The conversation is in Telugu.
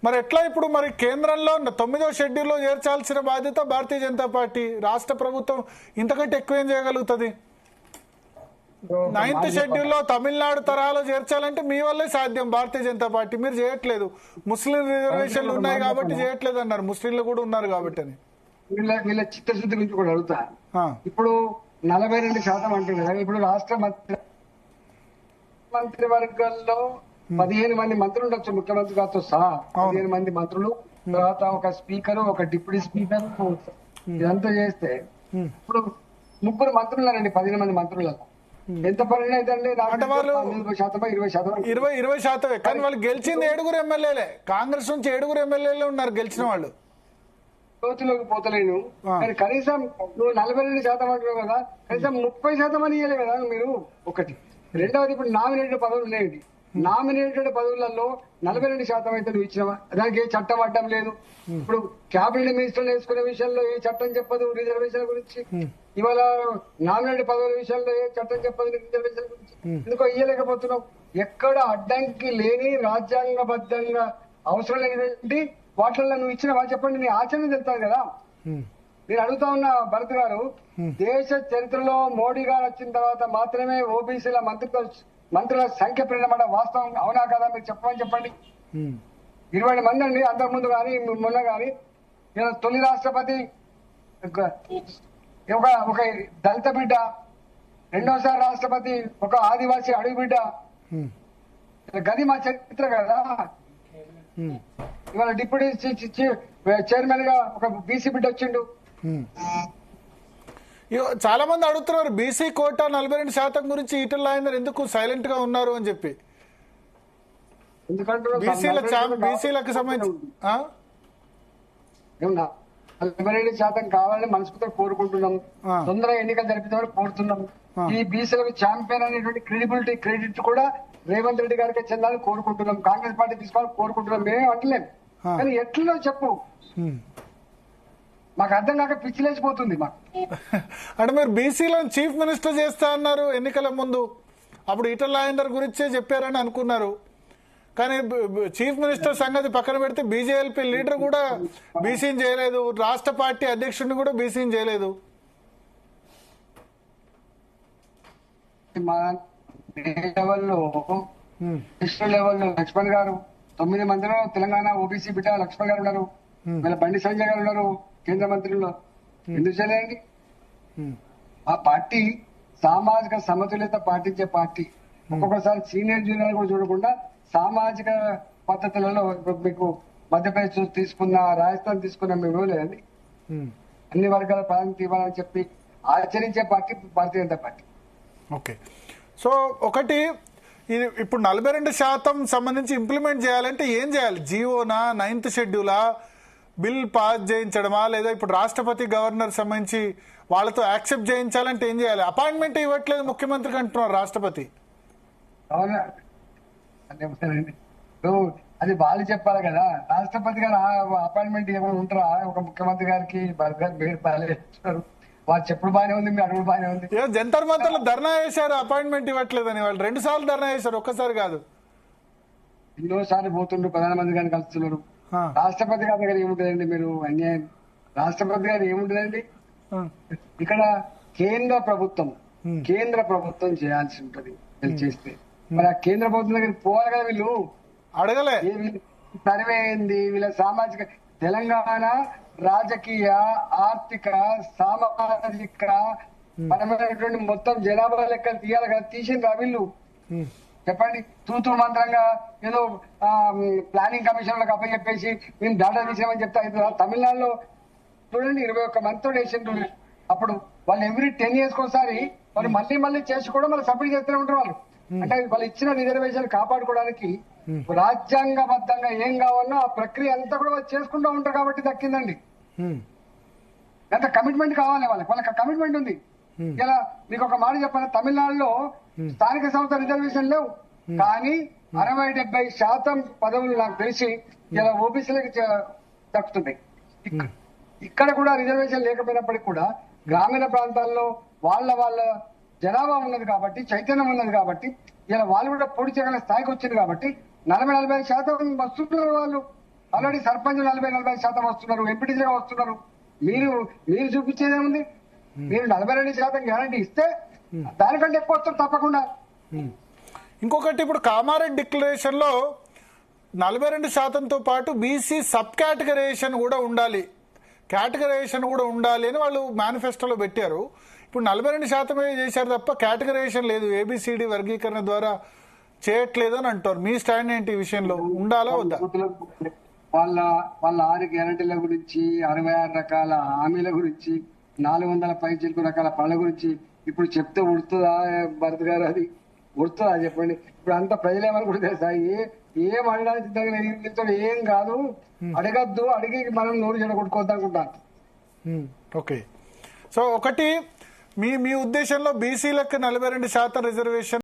మరి ఎట్లా ఇప్పుడు మరి కేంద్రంలో 9వ షెడ్యూల్లో చేర్చాల్సిన బాధ్యత భారతీయ జనతా పార్టీ, రాష్ట్ర ప్రభుత్వం ఇంతకంటే ఎక్కువ ఏం చేయగలుగుతుంది? 9th షెడ్యూల్లో తమిళనాడు తరహాలో చేర్చాలంటే మీ వల్లే సాధ్యం, భారతీయ జనతా పార్టీ మీరు చేయట్లేదు. ముస్లిం రిజర్వేషన్లు ఉన్నాయి కాబట్టి చేయట్లేదు అన్నారు, ముస్లింలు కూడా ఉన్నారు కాబట్టి అని. వీళ్ళ చిత్తశుద్ధి గురించి కూడా అడుగుతా. ఇప్పుడు 42% అంటున్నారు. ఇప్పుడు రాష్ట్ర మంత్రివర్గంలో 15 మంది మంత్రులు ఉండొచ్చు, ముఖ్యమంత్రి గారితో సహా 15 మంది మంత్రులు, తర్వాత ఒక స్పీకర్, ఒక డిప్యూటీ స్పీకర్, ఇదంతా చేస్తే ఇప్పుడు 3 మంత్రులు ఉన్నారండి 15 మంది మంత్రులలో. ఎంత పని అయితండి? 20% కానీ వాళ్ళు గెలిచింది 7 ఎమ్మెల్యేలే. కాంగ్రెస్ నుంచి 7 ఎమ్మెల్యేలు ఉన్నారు గెలిచిన వాళ్ళు. లోతులోకి పోతలేను కానీ కనీసం నువ్వు 42% అంటున్నావు కదా, కనీసం 30% అని ఇవ్వలే కదా మీరు. ఒకటి. రెండవది, ఇప్పుడు నామినేటెడ్ పదవులు ఉన్నాయండి. నామినేటెడ్ పదవులలో 42% అయితే నువ్వు ఇచ్చినవా? దానికి ఏ చట్టం అడ్డం లేదు. ఇప్పుడు క్యాబినెట్ మినిస్టర్లు వేసుకునే విషయంలో ఏ చట్టం చెప్పదు రిజర్వేషన్ గురించి. ఇవాళ నామినేటెడ్ పదవుల విషయంలో ఏ చట్టం చెప్పదు రిజర్వేషన్ గురించి. ఎందుకో ఇయ్యలేకపోతున్నావు. ఎక్కడ అడ్డంకి లేని రాజ్యాంగబద్ధంగా అవసరం లేనిటువంటి వాటిల్లో నువ్వు ఇచ్చిన వాళ్ళు చెప్పండి, నీ ఆచరణ తెలుస్తాను కదా. నేను అడుగుతా ఉన్న భరత్ గారు, దేశ చరిత్రలో మోడీ గారు వచ్చిన తర్వాత మాత్రమే ఓబీసీల మంత్రుల సంఖ్య పెరిగినమాట వాస్తవం అవునా కదా? మీరు చెప్పండి. 20 మంది అండి అంతకుముందు కానీ మొన్న కానీ. తొలి రాష్ట్రపతి ఒక దళిత బిడ్డ, రెండోసారి రాష్ట్రపతి ఒక ఆదివాసీ అడవి బిడ్డ. గది మా చరిత్ర కదా. ఇవాళ డిప్యూటీ చైర్మన్ గా ఒక బీసీ బిడ్డ వచ్చిండు. చాలా మంది అడుగుతున్నారు బీసీ కోటా 42% గురించి ఈటల రాజేందర్ ఎందుకు సైలెంట్ గా ఉన్నారు అని చెప్పి. బీసీలకు సంబంధించి 42% కావాలని మనసుతో కోరుకుంటున్నాం. తొందరగా ఎన్నికలు జరిపితే కోరుతున్నాం. ఈ బీసీలకు ఛాంపియన్ అనేటువంటి క్రెడిట్ కూడా రేవంత్ రెడ్డి గారికి చెందాలని కోరుకుంటున్నాం. కాంగ్రెస్ పార్టీ తీసుకోవాలని కోరుకుంటున్నాం. మేమే అంటలేం, కానీ ఎట్లలో చెప్పు, మాకు అర్థం కాక పిచ్చిలేసిపోతుంది మాకు. అంటే మీరు బీసీలను చీఫ్ మినిస్టర్ చేస్తా అన్నారు ఎన్నికల ముందు, అప్పుడు ఈటల రాజేందర్ గురించే చెప్పారని అనుకున్నారు. కానీ చీఫ్ మినిస్టర్ సంగతి పక్కన పెడితే బీజేపీ లీడర్ కూడా బీసీని చేయలేదు, రాష్ట్ర పార్టీ అధ్యక్షుడిని కూడా బీసీని చేయలేదు. లెవెల్లో డిస్ట్రిక్ట్ లెవెల్లో లక్ష్మణ్ గారు 9 మందిలో తెలంగాణ ఓబీసీ బిడ్డ లక్ష్మణ్ గారు ఉన్నారు. మళ్ళీ బండి సంజయ్ గారు ఉన్నారు కేంద్ర మంత్రుల్లో. ఎందుకు చేయలేండి? ఆ పార్టీ సామాజిక సమతుల్యత పాటించే పార్టీ. ఒక్కొక్కసారి సీనియర్ జూనియర్ కూడా చూడకుండా సామాజిక పద్ధతులలో మీకు మధ్యప్రదేశ్ తీసుకున్న, రాజస్థాన్ తీసుకున్న మేము ఇవ్వలేదండి. అన్ని వర్గాల ప్రాంతం ఇవ్వాలని చెప్పి ఆచరించే party Bharatiya Janata party. Okay, so ఒకటి ఇది ఇప్పుడు 42% సంబంధించి ఇంప్లిమెంట్ చేయాలంటే ఏం చేయాలి? జీవోనా, 9th షెడ్యూలా, బిల్ పాస్ చేయించడమా, లేదా ఇప్పుడు రాష్ట్రపతి గవర్నర్ సంబంధించి వాళ్ళతో యాక్సెప్ట్ చేయించాలంటే ఏం చేయాలి? అపాయింట్మెంట్ ఇవ్వట్లేదు ముఖ్యమంత్రికి అంటున్నారు రాష్ట్రపతి. అవునా? అది వాళ్ళు చెప్పాలి కదా. రాష్ట్రపతి గారు అపాయింట్మెంట్ ఏమైనా ఉంటారా? ఒక ముఖ్యమంత్రి గారికి వాళ్ళు చెప్పుడు బాగానే ఉంది, మీ అడుగుడు బాగానే ఉంది. జంతర్ మంతర్లో ధర్నా చేశారు అపాయింట్మెంట్ ఇవ్వట్లేదని. వాళ్ళు 2 సార్లు ధర్నా చేశారు, ఒక్కసారి కాదు. ఎన్నోసార్లు పోతుండ్రు, ప్రధానమంత్రి గారిని కలుస్తున్నారు. రాష్ట్రపతి గారి దగ్గర ఏముంటుందండి? మీరు అన్యాయం. రాష్ట్రపతి గారు ఏముంటుందండి? ఇక్కడ కేంద్ర ప్రభుత్వం చేయాల్సి ఉంటది చేస్తే. మరి ఆ కేంద్ర ప్రభుత్వం దగ్గరికి పోవాలి కదా. వీళ్ళు అడగలే. సర్వే అయింది వీళ్ళ సామాజిక తెలంగాణ రాజకీయ, ఆర్థిక, సామాజిక పరమైనటువంటి మొత్తం జనాభా లెక్కలు తీయాలి కదా. తీసిండ్రా వీళ్ళు? చెప్పండి. తూతూ మంత్రంగా ఏదో ప్లానింగ్ కమిషన్ లకు అప్పచెప్పేసి మేము డాటా తీసామని చెప్తా అవుతుందా? తమిళనాడులో చూడండి 21 మందితో వేసిండ్రు. అప్పుడు వాళ్ళు ఎవ్రీ 10 years ఒకసారి వాళ్ళు మళ్ళీ చేసి కూడా మళ్ళీ సబ్మిట్ చేస్తూనే ఉంటారు వాళ్ళు. అంటే వాళ్ళు ఇచ్చిన రిజర్వేషన్ కాపాడుకోవడానికి రాజ్యాంగబద్ధంగా ఏం కావాలన్నా ఆ ప్రక్రియ అంతా కూడా వాళ్ళు చేసుకుంటూ ఉంటారు కాబట్టి దక్కిందండి. ఎంత కమిట్మెంట్ కావాలి వాళ్ళకి కమిట్మెంట్ ఉంది. ఇలా మీకు ఒక మాట చెప్పాలి, తమిళనాడులో స్థానిక సంస్థ రిజర్వేషన్ లేవు, కానీ 60-70% పదవులు నాకు తెలిసి ఇలా ఓబీసీలకు దక్కుతున్నాయి. ఇక్కడ కూడా రిజర్వేషన్ లేకపోయినప్పటికీ కూడా గ్రామీణ ప్రాంతాల్లో వాళ్ళ జనాభా ఉన్నది కాబట్టి, చైతన్యం ఉన్నది కాబట్టి, ఇలా వాళ్ళు కూడా పొడి చేయగల స్థాయికి వచ్చింది కాబట్టి 40-45% వస్తున్నారు వాళ్ళు. ఆల్రెడీ సర్పంచ్ 40-45% వస్తున్నారు, ఎంపీటీసీగా వస్తున్నారు. మీరు మీరు చూపించేది ఏముంది? మీరు 42% గ్యారంటీ ఇస్తే దానికంటే ఎక్కువ వస్తారు తప్పకుండా. ఇంకొకటి, ఇప్పుడు కామారెడ్డి డిక్లరేషన్ లో 42%తో పాటు బీసీ సబ్ కేటగరైజేషన్ కూడా ఉండాలి, కేటగరైజేషన్ కూడా ఉండాలి అని వాళ్ళు మేనిఫెస్టోలో పెట్టారు. ఇప్పుడు 42% చేశారు తప్ప కేటగరైజేషన్ లేదు, ఏబిసిడి వర్గీకరణ ద్వారా చేయట్లేదు అని అంటారు. మీ స్టాండ్ ఏంటి ఈ విషయంలో, ఉండాలా వద్దా? వాళ్ళ 6 గ్యారంటీల గురించి, 66 రకాల హామీల గురించి, 400 పైచిలకు రకాల పనుల గురించి ఇప్పుడు చెప్తే ఉడుతుందా భరత్ గారు? అది ఉడుతుందా చెప్పండి? ఇప్పుడు అంత ప్రజలు ఏమనుకుంటే తెలుసా, ఏం అడగడానికి సిద్ధంగా వీళ్ళతో ఏం కాదు, అడగద్దు, అడిగి మనం నోరు చెడగొట్టుకోవద్దు అనుకుంటాను. ఓకే. సో ఒకటి, మీ ఉద్దేశంలో బీసీలకు 42% రిజర్వేషన్